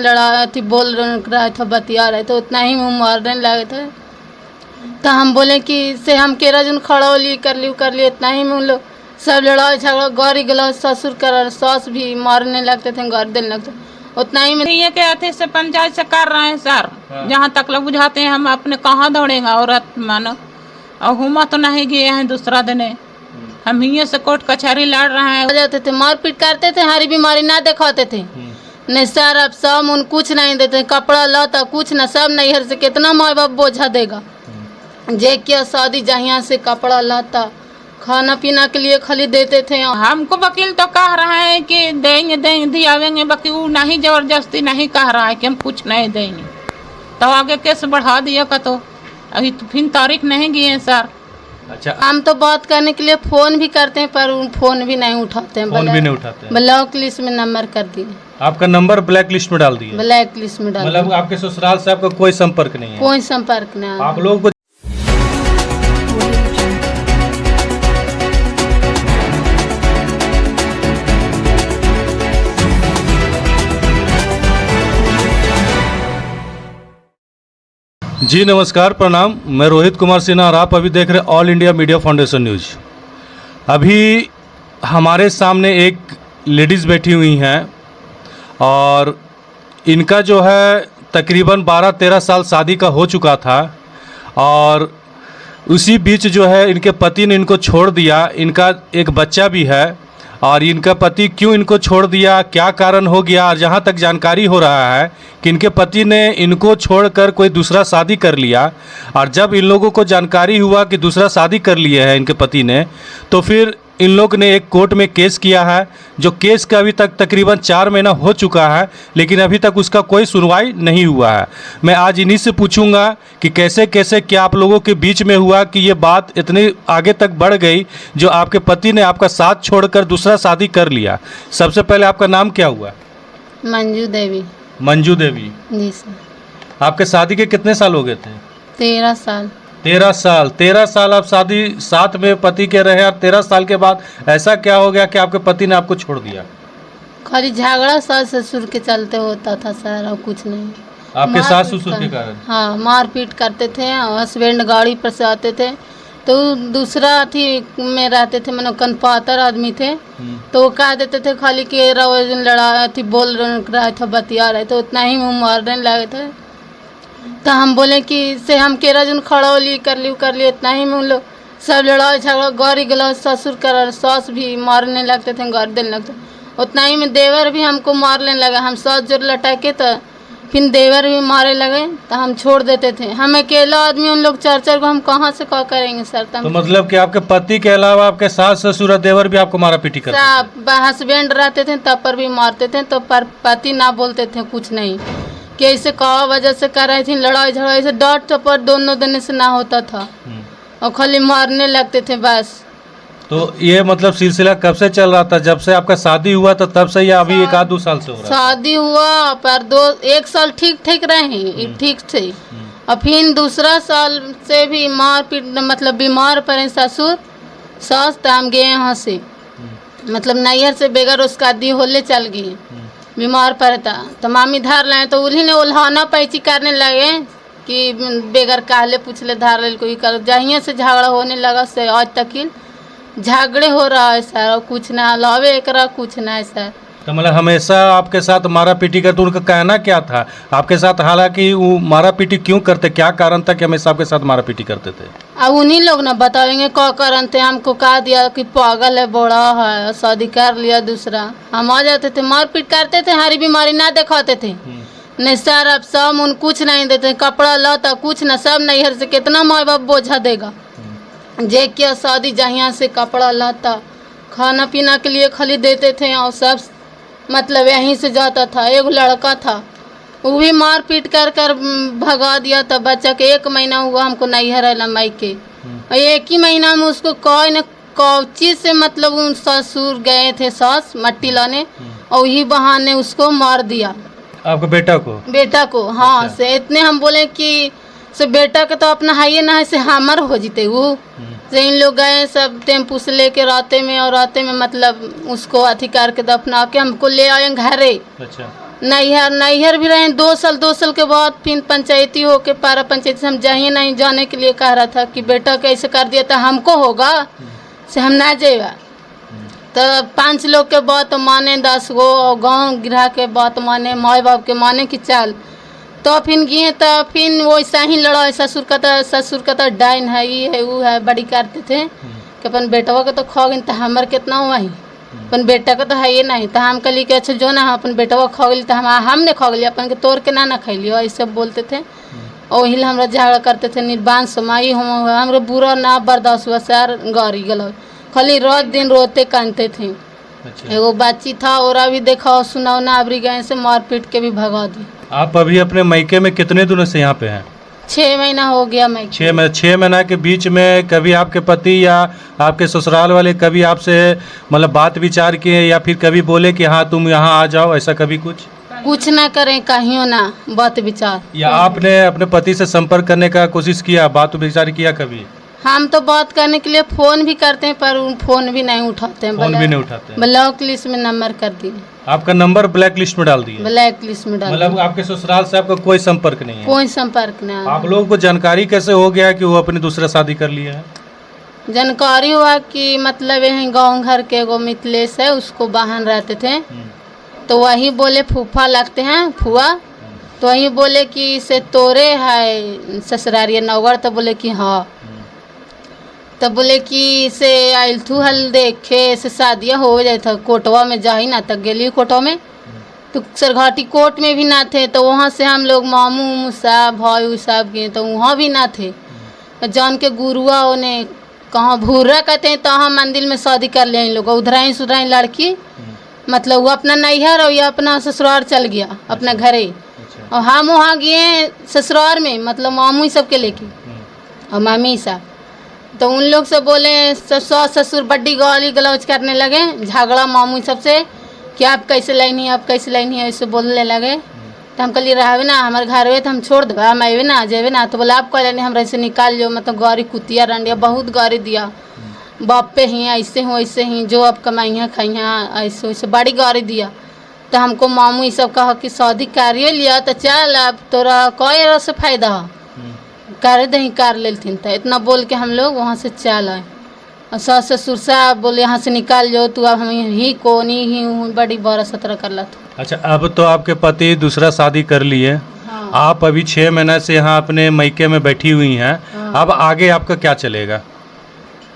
लड़ा थी, बोल रहा था, बतिया रहे थे, उतना ही मुँह मारने लगे थे। तो हम बोले कि से हम केरा जुन खड़ा होली कर ली, इतना ही में लोग सब लड़ाई झगड़ा, गाड़ी गलौज, ससुर कर सास भी मारने लगते थे, गाड़ी देने लगते, उतना ही में ये के अथी से पंचायत से कर रहे हैं सर। जहाँ तक लोग बुझाते हैं हम अपने कहाँ दौड़ेंगे औरत मानो, और हुमा तो नहीं गए हैं दूसरा दिन, हम ही से कोर्ट कचहरी लड़ रहे हैं। जाते थे, मारपीट करते थे, हरी बीमारी ना दिखाते थे, नहीं सर अब सब उन कुछ नहीं देते, कपड़ा लता कुछ ना, सब नैहर से कितना माँ बाप बोझा देगा, जे क्या शादी जहाँ से कपड़ा लता खाना पीना के लिए खाली देते थे। हमको वकील तो कह रहा है कि देंगे दियावेंगे, बाकी वो नहीं जबरदस्ती नहीं कह रहा है कि हम कुछ नहीं देंगे, तो आगे केस बढ़ा दिया का, तो अभी तो फिर तारीख नहीं गई है सर। अच्छा, हम तो बात करने के लिए फ़ोन भी करते हैं, पर फ़ोन भी नहीं उठाते हैं, ब्लैक लिस्ट में नंबर कर दिए। आपका नंबर ब्लैक लिस्ट में डाल दिए? ब्लैक लिस्ट में डाल, मतलब आपके ससुराल से आपका कोई संपर्क नहीं है? कोई संपर्क नहीं। आप लोगों को जी नमस्कार, प्रणाम। मैं रोहित कुमार सिन्हा और आप अभी देख रहे all India media foundation news. अभी हमारे सामने एक लेडीज़ बैठी हुई हैं और इनका जो है तकरीबन 12-13 साल शादी का हो चुका था, और उसी बीच जो है इनके पति ने इनको छोड़ दिया। इनका एक बच्चा भी है, और इनका पति क्यों इनको छोड़ दिया, क्या कारण हो गया, और जहाँ तक जानकारी हो रहा है कि इनके पति ने इनको छोड़कर कोई दूसरा शादी कर लिया, और जब इन लोगों को जानकारी हुआ कि दूसरा शादी कर लिया है इनके पति ने, तो फिर इन लोग ने एक कोर्ट में केस किया है, जो केस का अभी तक तकरीबन 4 महीना हो चुका है, लेकिन अभी तक उसका कोई सुनवाई नहीं हुआ है। मैं आज इन्हीं से पूछूंगा कि कैसे कैसे क्या आप लोगों के बीच में हुआ कि ये बात इतनी आगे तक बढ़ गई, जो आपके पति ने आपका साथ छोड़कर दूसरा शादी कर लिया। सबसे पहले आपका नाम क्या हुआ? मंजू देवी। मंजू देवी जी सर। आपके शादी के कितने साल हो गए थे? 13 साल। 13 साल आप शादी साथ में पति के रहे, और 13 साल के बाद ऐसा क्या हो गया कि आपके पति ने आपको छोड़ दिया? खाली झगड़ा सास ससुर के चलते होता था सर, और कुछ नहीं। आपके सास ससुर के कारण? हाँ, मारपीट करते थे, और हस्बैंड गाड़ी पर से आते थे, तो दूसरा अथी में रहते थे, मनो कनपातर आदमी थे, तो वो कह देते थे खाली कि लड़ा थी, बोल रहा था, बतिया रहे थे, उतना ही मुँह मारने लगे थे। तो हम बोले कि से हम केरा जुन खड़ा होली कर ली, इतना ही में लोग सब लड़ाई झगड़ा, गाड़ी गलौज, ससुर कर सास भी मारने लगते थे, गाड़ी देने लगते, उतना ही में देवर भी हमको मारने लगा। हम सास जोर लटाके तो फिर देवर भी मारे लगे, तो हम छोड़ देते थे। हम अकेला आदमी, उन लोग 4-4 को हम कहाँ से क्या करेंगे सर? तो मतलब कि आपके पति के अलावा आपके सास ससुर और देवर भी आपको मारा पीटी करते थे? हस्बैंड रहते थे तब पर भी मारते थे, तो पर पति ना बोलते थे कुछ नहीं, कि ऐसे कहा वजह से कर रही थी, लड़ाई झगड़ा ऐसे डांट टपर दोनों दिन से ना होता था, और खाली मारने लगते थे बस। तो ये मतलब सिलसिला कब से चल रहा था? जब से आपका शादी हुआ था तब से, या अभी 1-2 साल से हो रहा है? शादी हुआ पर 1 साल ठीक रहे, ठीक थे, और फिर दूसरा साल से भी मारपीट, मतलब बीमार पड़े ससुर सास, तो हम गए यहाँ से, मतलब नैहर से बेगर उसका दी होले चल गई, बीमार पड़ता, तो मामी धार लाए, तो उन्हीं ने उल्हाना पैची करने लगे कि बेगर काहले पूछले धार ले कोई कर, जहीं से झगड़ा होने लगा से आज तक झगड़े हो रहा है सर, और कुछ ना लावे एक कुछ ना है सर। तो मतलब हमेशा आपके साथ मारा पीटी करते? उनका कहना क्या था आपके साथ? हालांकि वो मारा पीटी क्यों करते, क्या कारण था कि हमेशा आपके साथ मारा पीटी करते थे? अब उन्हीं लोग ना बताएंगे क्या कारण थे। हमको कहा दिया कि पागल है, बड़ा है, शादी कर लिया दूसरा। हम आ जाते थे, मारपीट करते थे, हरी बीमारी ना दिखाते थे, नहीं सर अब सब उन कुछ नहीं देते, कपड़ा लता कुछ ना, सब नैहर से कितना माँ बाप बोझा देगा, जे क्या शादी जहाँ से कपड़ा लता खाना पीना के लिए खाली देते थे, और सब मतलब यहीं से जाता था। एक लड़का था, वो भी मार पीट कर भगा दिया था। बच्चा के 1 महीना हुआ हमको नैहर है लम्बाई के, और 1 ही महीना में उसको कोई न कौची से मतलब उन ससुर गए थे सास मट्टी लाने, और वही बहाने उसको मार दिया। आपके बेटा को? हाँ। अच्छा। से इतने हम बोले कि से बेटा के तो अपना हाइए ना है से हमर हो जीते वो, से इन लोग गए सब टेम्पू से लेके राते में, और राते में मतलब उसको अथी करके दफना के हमको ले आए घरे। अच्छा। नैहर भी रहे 2 साल के बाद फिर पंचायती होके पारा पंचायती से हम जाइए नहीं जाने के लिए कह रहा था कि बेटा कैसे कर दिया था हमको होगा से हम ना जाएगा। तो 5 लोग के बात माने 10 गो गांव गिरा के बात माने माँ बाप के माने कि चल तो फिर गए तो फिर वैसा ही लड़ा। ससुर का तो डाइन है ये है वो है बड़ी करते थे कि अपन बेटवा के तो खो गई तो हमार कितना हुआ ही अपन बेटा का तो है ये नहीं तो हम कहली कि अच्छा जो ना अपन बेटवा खो गई तो हमने खो गई अपन के तोड़ के ना खैलियो ऐसे बोलते थे। और वही हमरा झगड़ा करते थे निर्बान समाई हमारे बुरा ना बर्दाश्त हुआ सर गाड़ी गलो खाली रात दिन रोते कानते थे। अच्छा। एगो बच्ची था और अभी देखा सुनाओ ना अबरी गए से मार पीट के भी भगा दी। आप अभी अपने मायके में कितने दिनों से यहाँ पे हैं? 6 महीना हो गया मैं। 6 महीना के बीच में कभी आपके पति या आपके ससुराल वाले कभी आपसे मतलब बात विचार किए या फिर कभी बोले कि हाँ तुम यहाँ आ जाओ, ऐसा कभी कुछ ना करें कहियो ना बात विचार? या आपने अपने पति से संपर्क करने का कोशिश किया, बात विचार किया कभी? हम तो बात करने के लिए फ़ोन भी करते हैं पर फ़ोन भी नहीं उठाते हैं। फ़ोन भी नहीं उठाते हैं। ब्लैक लिस्ट में नंबर कर दिए। आपका नंबर ब्लैक लिस्ट में डाल दिया? ब्लैक लिस्ट में डाल मतलब आपके ससुराल से आपका कोई संपर्क नहीं है? कोई संपर्क नहीं। आप लोगों को जानकारी कैसे हो गया कि वो अपनी दूसरा शादी कर लिया है? जानकारी हुआ कि मतलब यही गाँव घर के एगो मिथिलेश है उसको बहन रहते थे तो वही बोले फूफा लगते हैं फुआ तो वही बोले कि से तोरे है ससुरारिया नौगढ़ तो बोले कि हाँ तो बोले कि से आइलथू हल देखे से शादियाँ हो जाए था कोटवा में जा ही ना तक गली कोटवा में तो सरघाटी कोर्ट में भी ना थे तो वहाँ से हम लोग मामू साहब भाई साहब गए तो वहाँ भी ना थे। जान के गुरुआ उन्हें कहाँ भूरा कहते हैं तो हम मंदिर में शादी कर ले लोग उधराई सुधराई लड़की मतलब वो अपना नैहर और ये अपना ससुराल चल गया अपना घरे और हम वहाँ गए ससुराल में मतलब मामू सब के लेके और मामी साहब तो उन लोग से बोले सास ससुर बड्डी गाली गलौज करने लगे झगड़ा मामू सबसे कि आप कैसे लाइनी आप कैसे लाइनी ऐसे बोलने लगे। तो हम कहलिए रहवे ना हमारे घर में तो हम छोड़ देवे हम अवे ना जेबे ना तो बोला आप कह लेनी हमरा से निकाल लो मतलब गाड़ी कुतिया रंडिया बहुत गाड़ी दिया बाप पे ही ऐसे हो ऐसे ही जो आप कमाइया खाइया ऐसे वैसे बड़ी गाड़ी दिया। तो हमको मामू ये सब कहा कि शादी करिए लिया तो चल अब तोरा कोई से फायदा कर दही कर लेथिन तो इतना बोल के हम लोग वहाँ से चल आए और सास ससुर साहब बोले यहाँ से निकाल जाओ तू अब हम ही कोनी ही हूँ बड़ी 12-17 कर ला। अच्छा अब तो आपके पति दूसरा शादी कर लिए। हाँ। आप अभी 6 महीने से यहाँ अपने मायके में बैठी हुई हैं। हाँ। अब आगे आपका क्या चलेगा?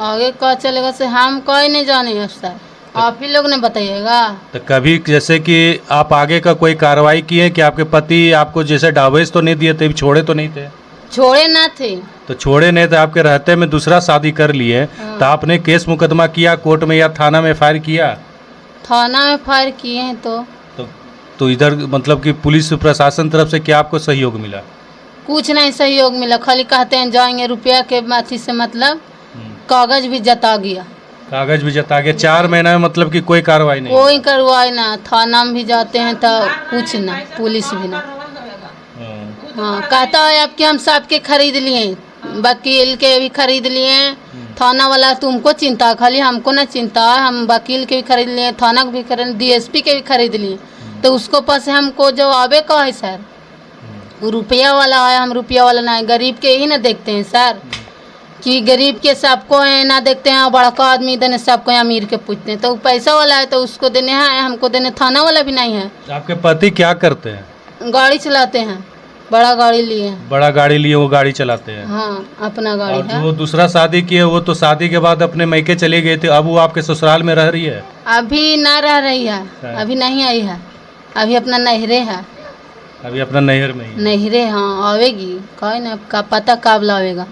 आगे क्या चलेगा से हम कोई नहीं जाने सर आप ही लोग ने बताइएगा। तो कभी जैसे कि आप आगे का कोई कार्रवाई किए कि आपके पति आपको जैसे डावेज तो नहीं दिए थे छोड़े तो नहीं थे? छोड़े ना थे तो छोड़े नहीं थे आपके रहते में दूसरा शादी कर लिए। हाँ। तो आपने केस मुकदमा किया कोर्ट में या थाना में फायर किया? थाना में फायर किए हैं तो इधर मतलब कि पुलिस प्रशासन तरफ से क्या आपको सहयोग मिला? कुछ नहीं सहयोग मिला खाली कहते हैं जाएंगे रुपया के माथी से मतलब कागज भी जता गया। कागज भी जता गया 4 महीना में मतलब कि कोई कार्रवाई नहीं? कोई कार्रवाई ना थाना में भी जाते हैं तो कुछ ना पुलिस भी ना। हाँ कहता है आपके हम सबके खरीद लिए वकील के भी खरीद लिए थाना वाला तुमको चिंता खाली हमको ना चिंता हम वकील के भी खरीद लिए थाना के भी खरीद DSP के भी खरीद लिए तो उसको पास हमको जो आवे का है सर वो रुपया वाला है हम रुपया वाला ना है गरीब के ही ना देखते हैं सर कि गरीब के सबको है ना देखते हैं बड़का आदमी देने सबको अमीर के पूछते हैं तो पैसा वाला है तो उसको देने हैं हमको देने थाना वाला भी नहीं है। आपके पति क्या करते हैं? गाड़ी चलाते हैं बड़ा गाड़ी लिए हैं। बड़ा गाड़ी लिए वो गाड़ी चलाते हैं? हाँ अपना गाड़ी और है। वो दूसरा शादी किए वो तो शादी के बाद अपने मायके चले गए थे अब वो आपके ससुराल में रह रही है? अभी ना रह रही है अभी नहीं आई है अभी अपना नहरे है अभी अपना नहर में ही नहरे। हाँ आवेगी कोई ना का पता कब लावेगा।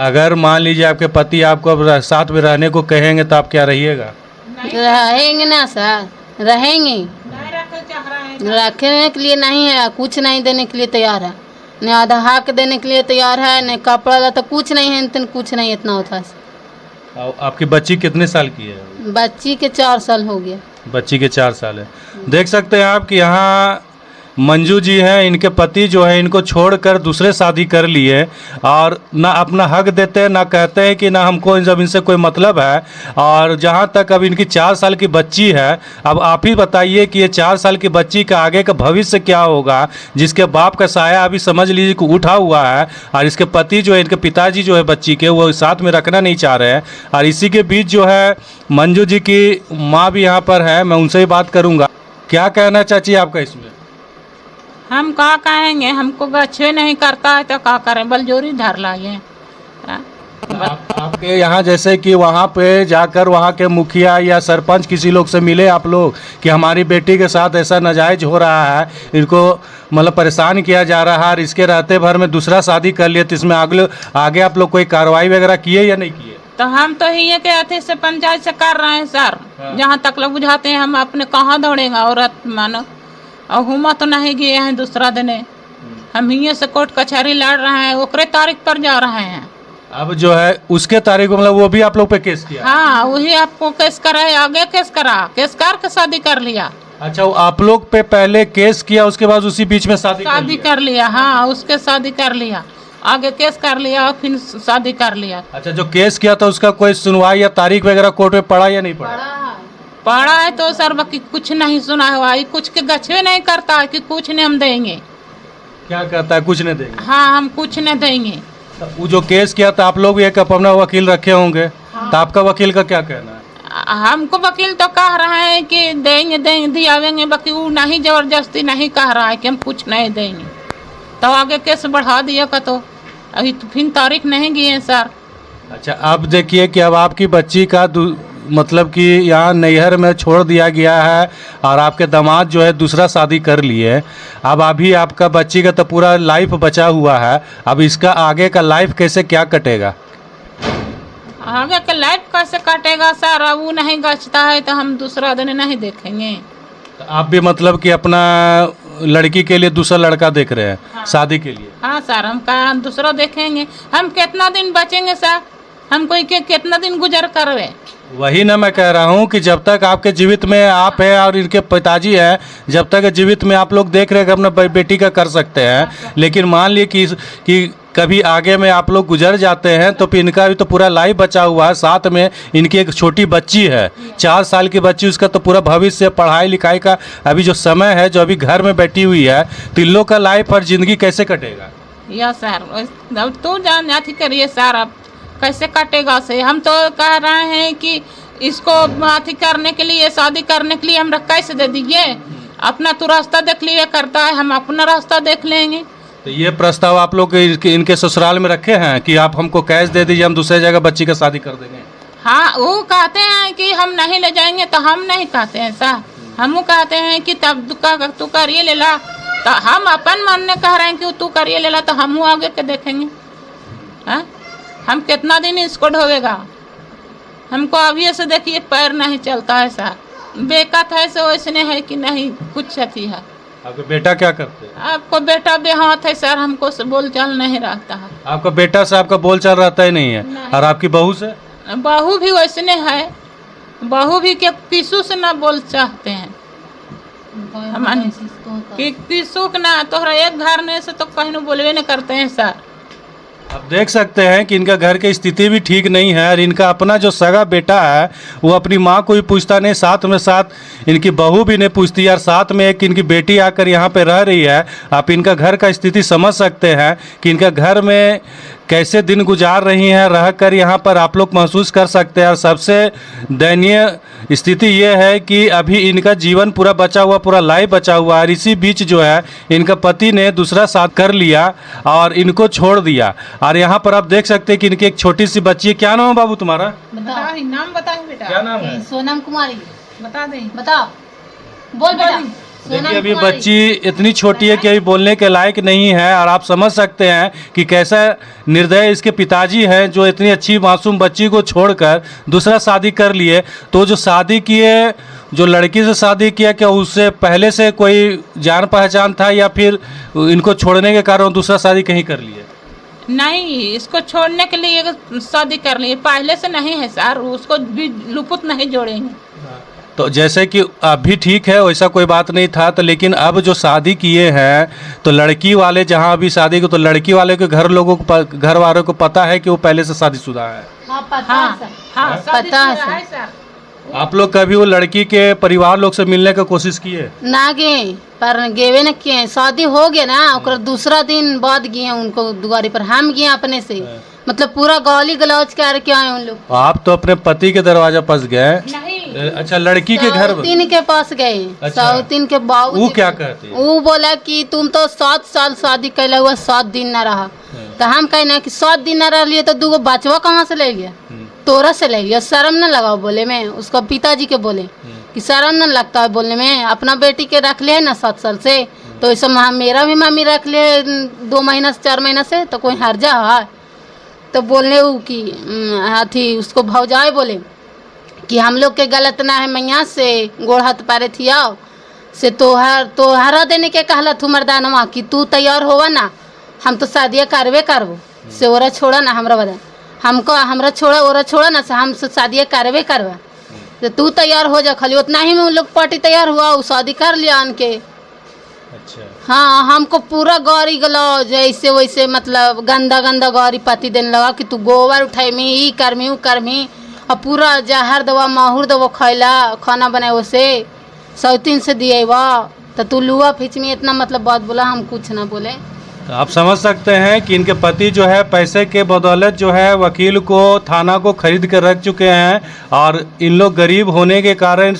अगर मान लीजिए आपके पति आपको अब साथ में रहने को कहेंगे तो आप क्या रहिएगा? रहेंगे ना सर रहेंगे रखने के लिए नहीं है कुछ नहीं देने के लिए तैयार है न आधा हक देने के लिए तैयार है न कपड़ा ला तो कुछ नहीं है इतन कुछ नहीं इतना होता है। आपकी बच्ची कितने साल की है? बच्ची के 4 साल हो गया। बच्ची के 4 साल है। देख सकते हैं आप कि यहाँ मंजू जी हैं, इनके पति जो है इनको छोड़कर दूसरे शादी कर लिए और ना अपना हक देते हैं, ना कहते हैं कि ना हमको जब इनसे कोई मतलब है। और जहाँ तक अब इनकी 4 साल की बच्ची है, अब आप ही बताइए कि ये 4 साल की बच्ची का आगे का भविष्य क्या होगा, जिसके बाप का साया अभी समझ लीजिए कि उठा हुआ है और इसके पति जो है, इनके पिताजी जो है बच्ची के, वो साथ में रखना नहीं चाह रहे हैं। और इसी के बीच जो है मंजू जी की माँ भी यहाँ पर है, मैं उनसे ही बात करूँगा। क्या कहना चाची आपका इसमें? हम क्या कहेंगे, हमको गच्छे नहीं करता है तो क्या करें, बलजोरी धर लाए। आपके यहाँ जैसे कि वहाँ पे जाकर वहाँ के मुखिया या सरपंच किसी लोग से मिले आप लोग कि हमारी बेटी के साथ ऐसा नाजायज हो रहा है, इनको मतलब परेशान किया जा रहा है और इसके रहते भर में दूसरा शादी कर लिया, तो इसमें आगे आप लोग कोई कार्रवाई वगैरह किए या नहीं किए? तो हम तो ही के अथी से पंचायत से कर रहे हैं सर। जहाँ तक लोग बुझाते हैं, हम अपने कहाँ दौड़ेंगे औरत मानो, और हुमा तो नहीं गए हैं दूसरा दिन। हम ही से कोर्ट कचहरी लड़ रहे हैं, ओकरे तारीख पर जा रहे हैं। अब जो है उसके तारीख को मतलब वो भी आप लोग पे केस किया? हाँ, वही आपको केस करा है, आगे केस करा, केस कर शादी कर लिया। अच्छा, वो आप लोग पे पहले केस किया, उसके बाद उसी बीच में शादी कर लिया। हाँ, उसके शादी कर लिया, आगे केस कर लिया और फिर शादी कर लिया। अच्छा, जो केस किया था उसका कोई सुनवाई या तारीख वगैरह कोर्ट में पड़ा या नहीं पड़ा? पड़ा है तो सर बाकी कुछ नहीं सुना हुआ, कुछ के गच्छे नहीं करता है कि कुछ नहीं हम देंगे। क्या कहता है कुछ नहीं देंगे? हाँ, हम कुछ नहीं देंगे। वो जो केस किया था आप लोग एक अपना वकील रखे होंगे, तो आपका वकील का क्या कहना है? हमको वकील तो कह रहा है कि देंगे दियावेंगे, बाकी वो नहीं, जबरदस्ती नहीं कह रहा है कि हम कुछ नहीं देंगे। तो आगे केस बढ़ा दिया का, तो अभी तो फिर तारीख नहीं गई है सर। अच्छा, अब देखिए कि अब आपकी बच्ची का मतलब कि यहाँ नैहर में छोड़ दिया गया है और आपके दामाद जो है दूसरा शादी कर लिए। अब अभी आपका बच्ची का तो पूरा लाइफ बचा हुआ है, अब इसका आगे का लाइफ कैसे क्या कटेगा? आगे का लाइफ कैसे कटेगा सर, अब वो नहीं गचता है तो हम दूसरा दिन नहीं देखेंगे। तो आप भी मतलब कि अपना लड़की के लिए दूसरा लड़का देख रहे हैं? हाँ। शादी के लिए? हाँ सर, हम कहा दूसरा देखेंगे। हम कितना दिन बचेंगे सर, हम कोई के कितना दिन गुजर करवे? वही ना मैं कह रहा हूँ कि जब तक आपके जीवित में आप हैं और इनके पिताजी हैं, जब तक जीवित में आप लोग देख रहे हैं कि अपना बेटी का कर सकते हैं, लेकिन मान लिए कि कभी आगे में आप लोग गुजर जाते हैं तो फिर इनका भी तो पूरा लाइफ बचा हुआ है, साथ में इनकी एक छोटी बच्ची है, 4 साल की बच्ची, उसका तो पूरा भविष्य, पढ़ाई लिखाई का अभी जो समय है, जो अभी घर में बैठी हुई है, तो इन लोग का लाइफ और ज़िंदगी कैसे कटेगा? या सर तू जान अथी करिए सर, अब कैसे कटेगा से? हम तो कह रहे हैं कि इसको अथी करने के लिए, शादी करने के लिए हम कैसे दे दीजिए? अपना तो रास्ता देख लिए करता है, हम अपना रास्ता देख लेंगे। तो ये प्रस्ताव आप लोग इनके ससुराल में रखे हैं कि आप हमको कैश दे दीजिए, हम दूसरे जगह बच्ची का शादी कर देंगे? हाँ, वो कहते हैं कि हम नहीं ले जाएंगे, तो हम नहीं कहते हैं सर, हम कहते हैं कि तब तू करिए ले ला, तो हम अपन मानने कह रहे हैं कि तू करिए ले ला, तो हम आगे के देखेंगे। हाँ, हम कितना दिन इसको ढोवेगा? हमको अभी से देखिए पैर नहीं चलता है सर, बेकत है से वैसने है कि नहीं कुछ अथी है। आपका बेटा क्या करते हैं? आपको बेटा बेहाथ है सर, हमको से बोलचाल नहीं रहता है। आपका बेटा से आपका बोलचाल रहता ही नहीं है? नहीं। और आपकी बहू से? बहू भी वैसने है, बहू भी के पीसू से ना बोल चाहते हैं हमारे कि पीसू के ना, तोहरा एक घर ने से तो कहीं बोलवे न करते हैं सर। अब देख सकते हैं कि इनका घर की स्थिति भी ठीक नहीं है और इनका अपना जो सगा बेटा है वो अपनी माँ को भी पूछता नहीं, साथ में साथ इनकी बहू भी नहीं पूछती और साथ में एक इनकी बेटी आकर यहाँ पे रह रही है। आप इनका घर का स्थिति समझ सकते हैं कि इनका घर में कैसे दिन गुजार रही हैं, रहकर यहाँ पर आप लोग महसूस कर सकते हैं। और सबसे दयनीय स्थिति ये है कि अभी इनका जीवन पूरा बचा हुआ, पूरा लाइफ बचा हुआ है। इसी बीच जो है इनका पति ने दूसरा शादी कर लिया और इनको छोड़ दिया। और यहाँ पर आप देख सकते हैं कि इनकी एक छोटी सी बच्ची है। क्या नाम है बाबू तुम्हारा? बताओ, नाम बताओ बेटा। क्या नाम है? सोनम कुमारी। बता दे, बताओ, बोल बेटा। देखिए अभी बच्ची इतनी छोटी है कि अभी बोलने के लायक नहीं है और आप समझ सकते हैं कि कैसा निर्दय इसके पिताजी हैं जो इतनी अच्छी मासूम बच्ची को छोड़कर दूसरा शादी कर लिए। तो जो शादी किए, जो लड़की से शादी किया, क्या उससे पहले से कोई जान पहचान था या फिर इनको छोड़ने के कारण दूसरा शादी कहीं कर लिए? नहीं, इसको छोड़ने के लिए शादी कर लिए, पहले से नहीं है सर, उसको भी लुपुत नहीं जोड़ेंगे। तो जैसे कि अभी ठीक है, वैसा कोई बात नहीं था, तो लेकिन अब जो शादी किए हैं तो लड़की वाले जहाँ अभी शादी को, तो लड़की वाले के घर लोगों को, घर वालों को पता है कि वो पहले से शादीशुदा है? हाँ पता हाँ है सर। हाँ पता है शादीशुदा है सर। सर। आप लोग कभी वो लड़की के परिवार लोग से मिलने की कोशिश किए? ना गए पर गेवे न किए, शादी हो गया ना ओकर दूसरा दिन बाद गए उनको दुआरी पर, हम गए अपने से, मतलब पूरा गाली गलौज करके आए उन लोग। आप तो अपने पति के दरवाजा पास गए? नहीं अच्छा, लड़की के घर? साउतीन के पास गए। अच्छा। साउतीन के बाबू वो क्या कहते हैं? वो बोला कि तुम तो 7 साल शादी कैला हुआ 7 दिन न रहा, तो हम कहना कि 7 दिन न रह लिए तो 2 बचवा कहाँ से ले लिया? तोरा से ले लिया। शर्म न लगाओ बोले में, उसका पिताजी के बोले कि शर्म न लगता है बोलने में, अपना बेटी के रख ले है ना 7 साल से, तो ऐसा मेरा भी मम्मी रख ले 2 महीना से 4 महीना से, तो कोई हर्जा है? तो बोलने वो कि हाथी उसको भौजाए बोले कि हम लोग के गलत ना है, मैया से गोड़ हाथ पारे थियाओ से तोहरा देने के कहला तू मर्दानवा कि तू तैयार होवा ना, हम तो शादियाँ करबे करबो से, ओरा छोड़ा ना हमरा बता, हमको हमरा छोड़ा ओरा छोड़ा ना से, हम शादियाँ करबे करवा, तो तू तैयार हो जा। खाली उतना ही में उन लोग पार्टी तैयार हुआ, वो शादी कर लिया उनके। अच्छा। हाँ, हमको पूरा गाड़ी गलो जैसे वैसे, मतलब गंदा गंदा गाड़ी पाती देने लगा कि तू गोबर उठाई मी, ई करमी ऊ करमी, और पूरा जहर दवा माहूर दवा खैला, खाना बनाए वैसे 100 से दिए वा, तो तू लुआ फिच में इतना मतलब बात बोला, हम कुछ ना बोले। तो आप समझ सकते हैं कि इनके पति जो है पैसे के बदौलत जो है वकील को, थाना को खरीद कर रख चुके हैं, और इन लोग गरीब होने के कारण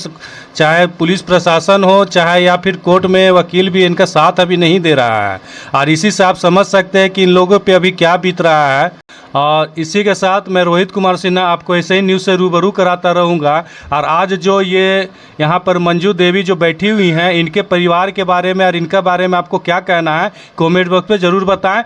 चाहे पुलिस प्रशासन हो, चाहे या फिर कोर्ट में वकील भी इनका साथ अभी नहीं दे रहा है, और इसी से आप समझ सकते हैं कि इन लोगों पे अभी क्या बीत रहा है। और इसी के साथ मैं रोहित कुमार सिन्हा आपको ऐसे ही न्यूज़ से रूबरू कराता रहूँगा। और आज जो ये यहाँ पर मंजू देवी जो बैठी हुई हैं, इनके परिवार के बारे में और इनका बारे में आपको क्या कहना है, कमेंट बॉक्स पे ज़रूर बताएं।